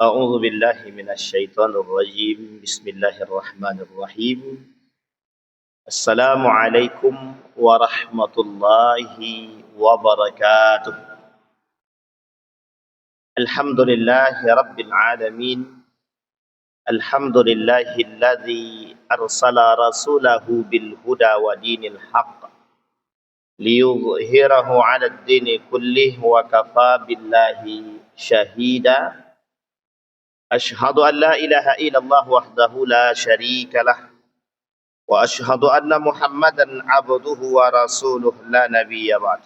أعوذ بالله من الشيطان الرجيم بسم الله الرحمن الرحيم السلام عليكم ورحمة الله وبركاته الحمد لله رب العالمين الحمد لله الذي أرسل رسوله بالهدى ودين الحق ليظهره على الدين كله وكفى بالله شهيدا أشهد أن لا إله إلا الله وحده لا شريك له وأشهد أن محمدا عبده ورسوله لا نبي بعد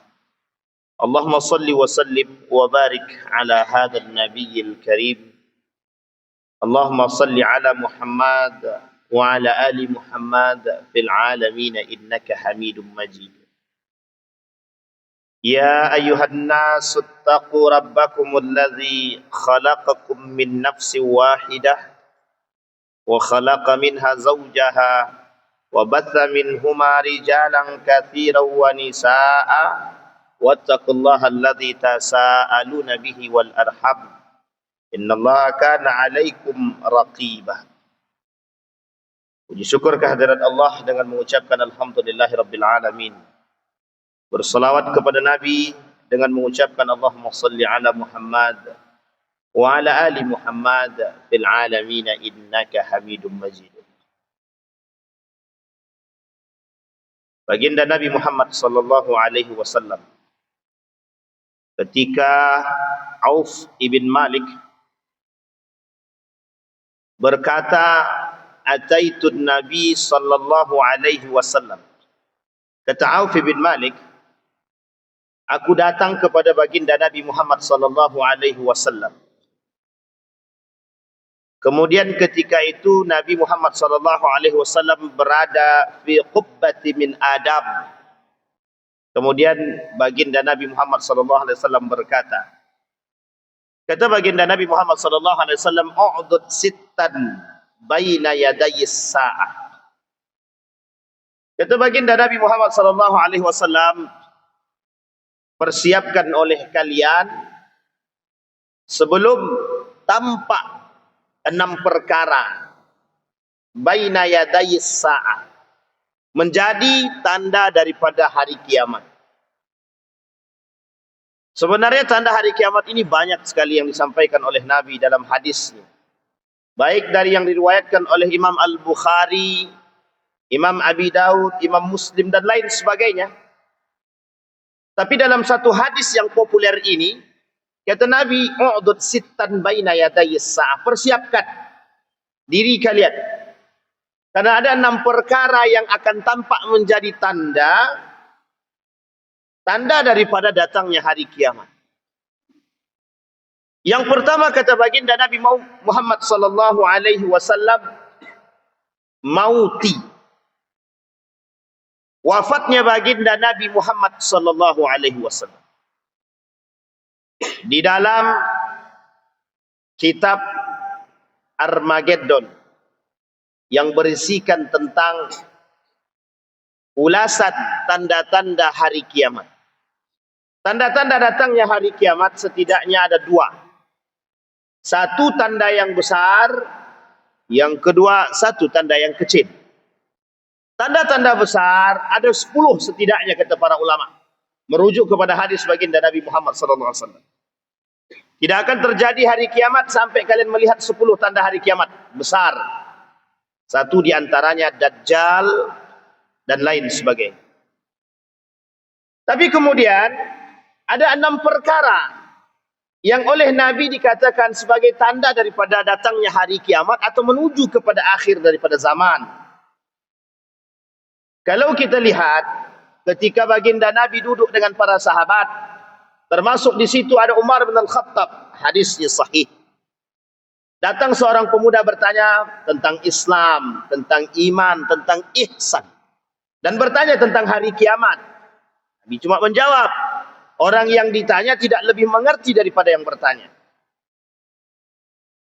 اللهم صل وسلم وبارك على هذا النبي الكريم اللهم صل على محمد وعلى آل محمد في العالمين إنك حميد مجيد يا أيها الناس اتقوا ربكم الذي خلقكم من نفس واحدة وخلق منها زوجها وبث منهما رجالا كثيرا ونساء واتقوا الله الذي تساءلون به والأرحام إن الله كان عليكم رقيبا. Puji syukur kehadirat Allah dengan mengucapkan alhamdulillahirabbil alamin. Bersalawat kepada Nabi dengan mengucapkan Allahumma salli ala Muhammad wa ala ali Muhammad fil alamin innaka Hamidum Majid. Baginda Nabi Muhammad sallallahu alaihi wasallam ketika Auf ibn Malik berkata ataitun Nabi sallallahu alaihi wasallam, kata Auf ibn Malik, aku datang kepada baginda Nabi Muhammad sallallahu alaihi wasallam. Kemudian ketika itu Nabi Muhammad sallallahu alaihi wasallam berada fi qubbati min Adam. Kemudian baginda Nabi Muhammad sallallahu alaihi wasallam berkata, kata baginda Nabi Muhammad sallallahu alaihi wasallam, u'dud sittan baina yadayis sa'ah. Kata baginda Nabi Muhammad sallallahu alaihi wasallam, persiapkan oleh kalian sebelum tampak 6 perkara baina yadayis sa'ah, menjadi tanda daripada hari kiamat. Sebenarnya tanda hari kiamat ini banyak sekali yang disampaikan oleh Nabi dalam hadisnya, baik dari yang diriwayatkan oleh Imam Al-Bukhari, Imam Abi Daud, Imam Muslim dan lain sebagainya. Tapi dalam satu hadis yang populer ini, kata Nabi, u'dud sittan baina yadayis sa'ah, persiapkan diri kalian, karena ada 6 perkara yang akan tampak menjadi tanda daripada datangnya hari kiamat. Yang pertama kata baginda Nabi Muhammad sallallahu alaihi wasallam, mauti, wafatnya baginda Nabi Muhammad sallallahu alaihi wasallam. Di dalam kitab Armageddon yang berisikan tentang ulasan tanda-tanda hari kiamat. Tanda-tanda datangnya hari kiamat setidaknya ada 2. Satu tanda yang besar, yang kedua satu tanda yang kecil. Tanda-tanda besar ada 10 setidaknya kata para ulama, merujuk kepada hadis baginda Nabi Muhammad SAW. Tidak akan terjadi hari kiamat sampai kalian melihat 10 tanda hari kiamat besar. Satu di antaranya Dajjal dan lain sebagainya. Tapi kemudian ada 6 perkara yang oleh Nabi dikatakan sebagai tanda daripada datangnya hari kiamat atau menuju kepada akhir daripada zaman. Kalau kita lihat ketika baginda Nabi duduk dengan para sahabat, termasuk di situ ada Umar bin Al-Khattab, hadisnya sahih. Datang seorang pemuda bertanya tentang Islam, tentang iman, tentang ihsan, dan bertanya tentang hari kiamat. Nabi cuma menjawab. Orang yang ditanya tidak lebih mengerti daripada yang bertanya.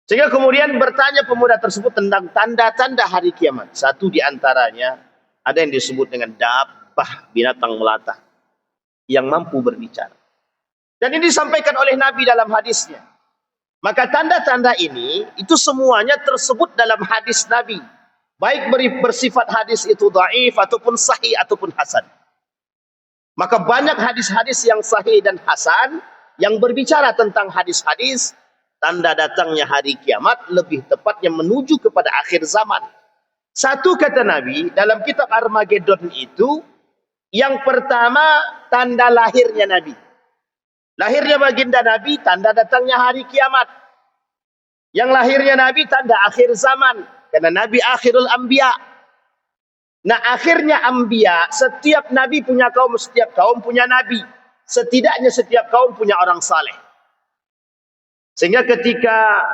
Sehingga kemudian bertanya pemuda tersebut tentang tanda-tanda hari kiamat. Satu di antaranya ada yang disebut dengan dabbah, binatang melata yang mampu berbicara. Dan ini disampaikan oleh Nabi dalam hadisnya. Maka tanda-tanda ini itu semuanya tersebut dalam hadis Nabi. Baik bersifat hadis itu dhaif ataupun sahih ataupun hasan. Maka banyak hadis-hadis yang sahih dan hasan yang berbicara tentang hadis-hadis tanda datangnya hari kiamat, lebih tepatnya menuju kepada akhir zaman. Satu kata Nabi dalam kitab Armageddon itu, yang pertama tanda lahirnya Nabi. Lahirnya baginda Nabi tanda datangnya hari kiamat. Yang lahirnya Nabi tanda akhir zaman, karena Nabi akhirul anbiya. Nah, akhirnya anbiya, setiap nabi punya kaum, setiap kaum punya nabi. Setidaknya setiap kaum punya orang saleh. Sehingga ketika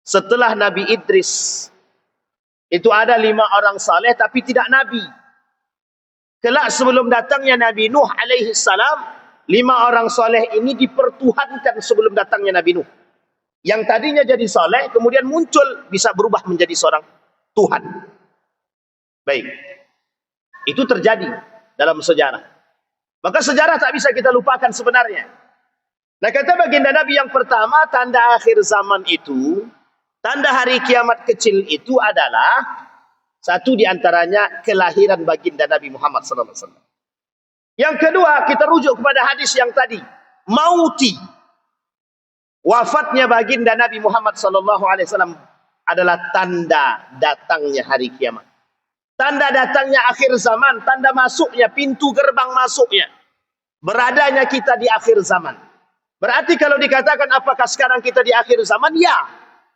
setelah Nabi Idris itu ada 5 orang saleh tapi tidak nabi. Kelak sebelum datangnya Nabi Nuh alaihi salam, 5 orang saleh ini dipertuhankan sebelum datangnya Nabi Nuh. Yang tadinya jadi saleh kemudian muncul bisa berubah menjadi seorang Tuhan. Baik. Itu terjadi dalam sejarah. Maka sejarah tak bisa kita lupakan sebenarnya. Nah, kata baginda Nabi yang pertama, tanda akhir zaman itu, tanda hari kiamat kecil itu adalah satu diantaranya kelahiran baginda Nabi Muhammad SAW. Yang kedua, kita rujuk kepada hadis yang tadi, mauti, wafatnya baginda Nabi Muhammad SAW adalah tanda datangnya hari kiamat. Tanda datangnya akhir zaman, tanda masuknya, pintu gerbang masuknya. Beradanya kita di akhir zaman. Berarti kalau dikatakan apakah sekarang kita di akhir zaman? Ya.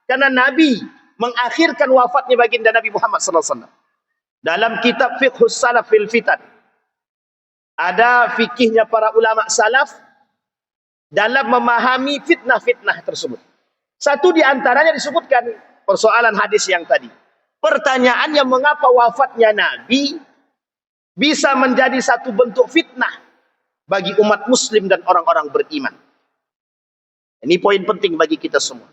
Karena Nabi mengakhirkan wafatnya baginda Nabi Muhammad SAW. Dalam kitab Fiqhus Salaf fil Fitan. Ada fikihnya para ulama salaf dalam memahami fitnah-fitnah tersebut. Satu di antaranya disebutkan persoalan hadis yang tadi. Pertanyaannya, mengapa wafatnya Nabi bisa menjadi satu bentuk fitnah bagi umat muslim dan orang-orang beriman. Ini poin penting bagi kita semua.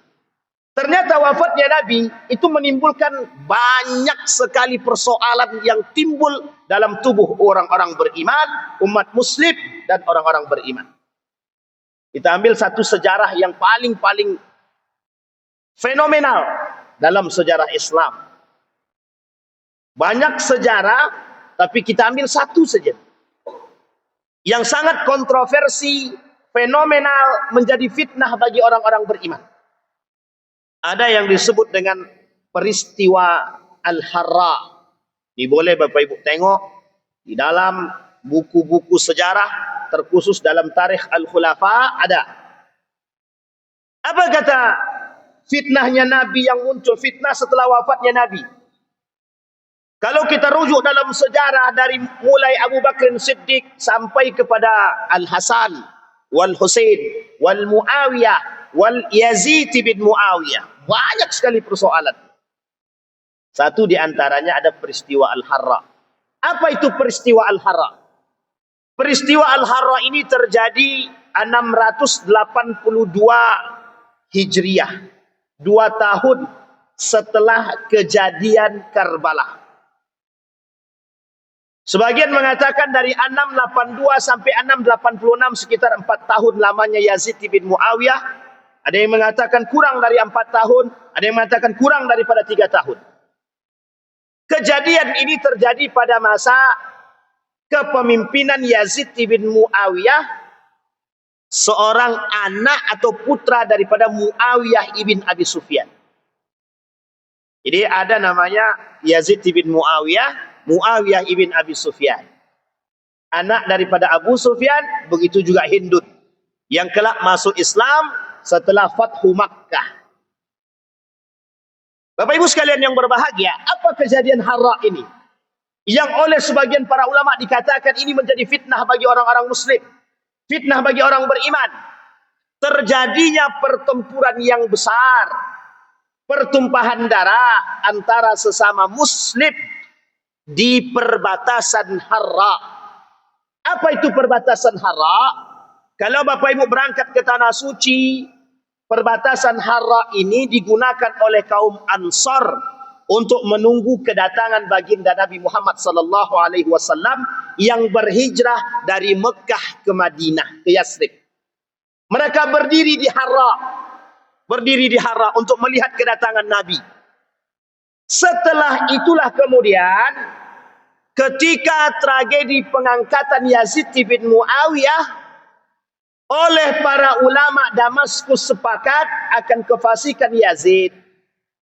Ternyata wafatnya Nabi itu menimbulkan banyak sekali persoalan yang timbul dalam tubuh orang-orang beriman, umat muslim dan orang-orang beriman. Kita ambil satu sejarah yang paling fenomenal dalam sejarah Islam. Banyak sejarah, tapi kita ambil satu saja. Yang sangat kontroversi, fenomenal, menjadi fitnah bagi orang-orang beriman. Ada yang disebut dengan peristiwa Al-Harra. Ini boleh Bapak Ibu tengok di dalam buku-buku sejarah, terkhusus dalam Tarikh Al-Khulafa ada. Apa kata fitnahnya Nabi yang muncul, fitnah setelah wafatnya Nabi? Kalau kita rujuk dalam sejarah dari mulai Abu Bakr Siddiq sampai kepada Al-Hasan, Wal Husain, Wal Muawiyah, Wal Yazid bin Muawiyah. Banyak sekali persoalan. Satu di antaranya ada peristiwa Al-Harra. Apa itu peristiwa Al-Harra? Peristiwa Al-Harra ini terjadi 682 Hijriah. 2 tahun setelah kejadian Karbala. Sebagian mengatakan dari 682 sampai 686 sekitar 4 tahun lamanya Yazid bin Muawiyah. Ada yang mengatakan kurang dari 4 tahun, ada yang mengatakan kurang daripada 3 tahun. Kejadian ini terjadi pada masa kepemimpinan Yazid bin Muawiyah, seorang anak atau putra daripada Muawiyah ibn Abi Sufyan. Jadi ada namanya Yazid bin Muawiyah, Muawiyah ibn Abi Sufyan. Anak daripada Abu Sufyan, begitu juga Hindun. Yang kelak masuk Islam setelah Fathu Makkah. Bapak Ibu sekalian yang berbahagia, apa kejadian Harra ini? Yang oleh sebagian para ulama dikatakan ini menjadi fitnah bagi orang-orang muslim. Fitnah bagi orang beriman. Terjadinya pertempuran yang besar. Pertumpahan darah antara sesama muslim di perbatasan Harra. Apa itu perbatasan Harra? Kalau Bapak Ibu berangkat ke Tanah Suci, perbatasan Harra ini digunakan oleh kaum Ansar untuk menunggu kedatangan baginda Nabi Muhammad SAW yang berhijrah dari Mekah ke Madinah, ke Yathrib. Mereka berdiri di Harra. berdiri di Hara untuk melihat kedatangan Nabi. Setelah itulah kemudian ketika tragedi pengangkatan Yazid bin Muawiyah, oleh para ulama Damaskus sepakat akan kefasikan Yazid,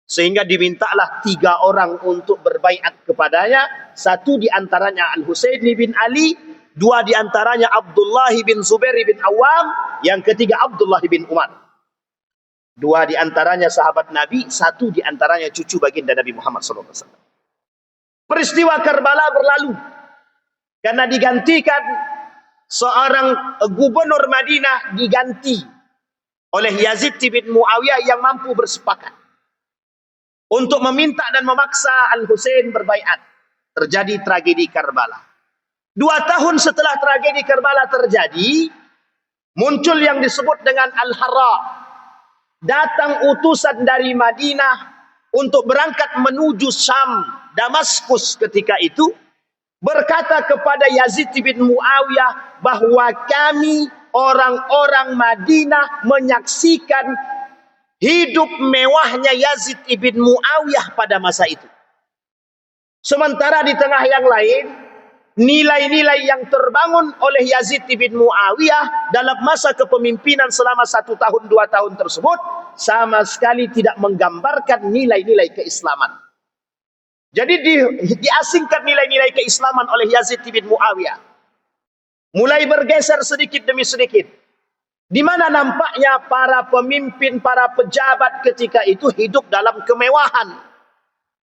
sehingga dimintalah 3 orang untuk berbaiat kepadanya. 1 diantaranya Al-Husain bin Ali, 2 diantaranya Abdullah bin Zubair bin Awam, yang ketiga Abdullah bin Umar. 2 diantaranya sahabat Nabi, 1 diantaranya cucu baginda Nabi Muhammad SAW. Peristiwa Karbala berlalu karena digantikan seorang gubernur Madinah, diganti oleh Yazid bin Muawiyah yang mampu bersepakat untuk meminta dan memaksa Al-Husain berbaiat. Terjadi tragedi Karbala. 2 tahun setelah tragedi Karbala terjadi, muncul yang disebut dengan Al-Hara. Datang utusan dari Madinah untuk berangkat menuju Syam, Damaskus ketika itu, berkata kepada Yazid bin Muawiyah bahwa kami orang-orang Madinah menyaksikan hidup mewahnya Yazid ibn Muawiyah pada masa itu. Sementara di tengah yang lain, nilai-nilai yang terbangun oleh Yazid ibn Muawiyah dalam masa kepemimpinan selama 1 tahun 2 tahun tersebut sama sekali tidak menggambarkan nilai-nilai keislaman. Jadi diasingkan nilai-nilai keislaman oleh Yazid ibn Muawiyah. Mulai bergeser sedikit demi sedikit. Di mana nampaknya para pemimpin, para pejabat ketika itu hidup dalam kemewahan.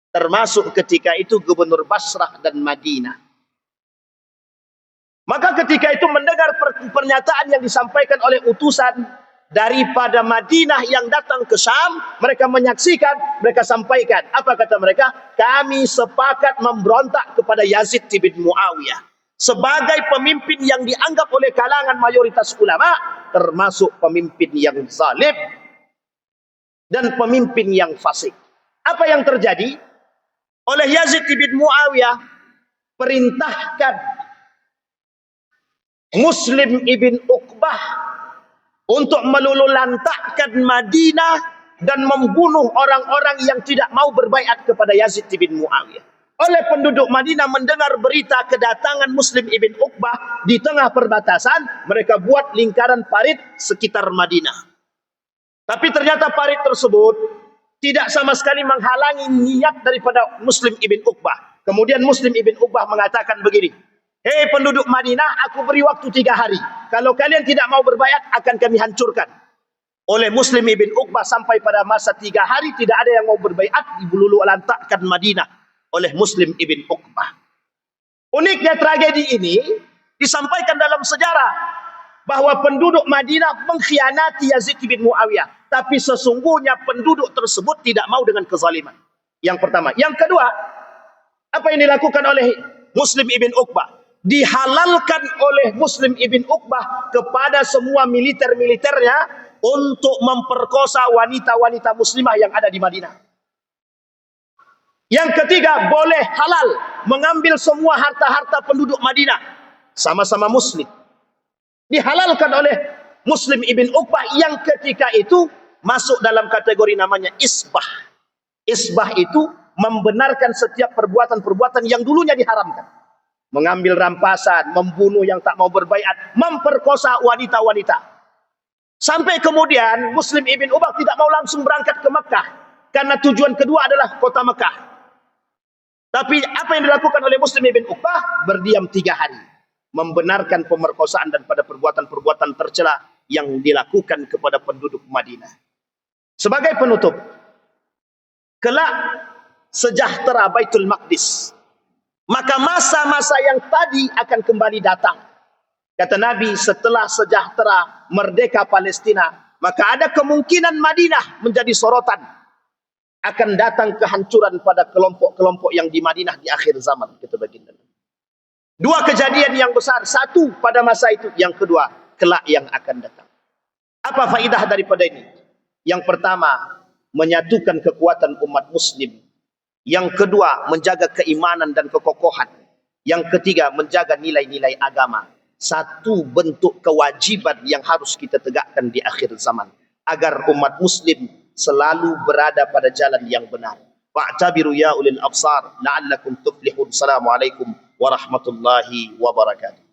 Termasuk ketika itu Gubernur Basrah dan Madinah. Maka ketika itu mendengar pernyataan yang disampaikan oleh utusan daripada Madinah yang datang ke Syam, mereka menyaksikan, mereka sampaikan. Apa kata mereka? Kami sepakat memberontak kepada Yazid bin Muawiyah sebagai pemimpin yang dianggap oleh kalangan mayoritas ulama termasuk pemimpin yang zalim dan pemimpin yang fasik. Apa yang terjadi? Oleh Yazid bin Muawiyah perintahkan Muslim ibn Uqbah untuk melululantakkan Madinah dan membunuh orang-orang yang tidak mau berbaiat kepada Yazid bin Muawiyah. Oleh penduduk Madinah mendengar berita kedatangan Muslim ibn Uqbah di tengah perbatasan, mereka buat lingkaran parit sekitar Madinah. Tapi ternyata parit tersebut tidak sama sekali menghalangi niat daripada Muslim ibn Uqbah. Kemudian Muslim ibn Uqbah mengatakan begini, hei penduduk Madinah, aku beri waktu 3 hari. Kalau kalian tidak mau berbaiat, akan kami hancurkan. Oleh Muslim ibn Uqbah sampai pada masa 3 hari tidak ada yang mau berbaiat, dilululantakkan Madinah oleh Muslim ibn Uqbah. Uniknya tragedi ini disampaikan dalam sejarah bahwa penduduk Madinah mengkhianati Yazid bin Muawiyah. Tapi sesungguhnya penduduk tersebut tidak mau dengan kezaliman. Yang pertama. Yang kedua, apa yang dilakukan oleh Muslim ibn Uqbah? Dihalalkan oleh Muslim ibn Uqbah kepada semua militer-militernya untuk memperkosa wanita-wanita muslimah yang ada di Madinah. Yang ketiga, boleh halal mengambil semua harta-harta penduduk Madinah. Sama-sama muslim. Dihalalkan oleh Muslim ibn Uqbah yang ketika itu masuk dalam kategori namanya isbah. Isbah itu membenarkan setiap perbuatan-perbuatan yang dulunya diharamkan. Mengambil rampasan, membunuh yang tak mau berbaiat, memperkosa wanita-wanita. Sampai kemudian Muslim ibn Uqbah tidak mau langsung berangkat ke Mekah. Karena tujuan kedua adalah kota Mekah. Tapi apa yang dilakukan oleh Muslim ibn Uqbah? Berdiam 3 hari. Membenarkan pemerkosaan dan pada perbuatan-perbuatan tercela yang dilakukan kepada penduduk Madinah. Sebagai penutup, kelak sejahtera Baitul Maqdis, maka masa-masa yang tadi akan kembali datang. Kata Nabi, setelah sejahtera merdeka Palestina, maka ada kemungkinan Madinah menjadi sorotan. Akan datang kehancuran pada kelompok-kelompok yang di Madinah di akhir zaman. Kata baginda. 2 kejadian yang besar. 1 pada masa itu. Yang kedua, kelak yang akan datang. Apa faidah daripada ini? Yang pertama, menyatukan kekuatan umat muslim. Yang kedua, menjaga keimanan dan kekokohan. Yang ketiga, menjaga nilai-nilai agama. 1 bentuk kewajiban yang harus kita tegakkan di akhir zaman. agar umat muslim selalu berada pada jalan yang benar. Fa'tabiru ya ulil absar la'allakum tuflihun. Assalamualaikum warahmatullahi wabarakatuh.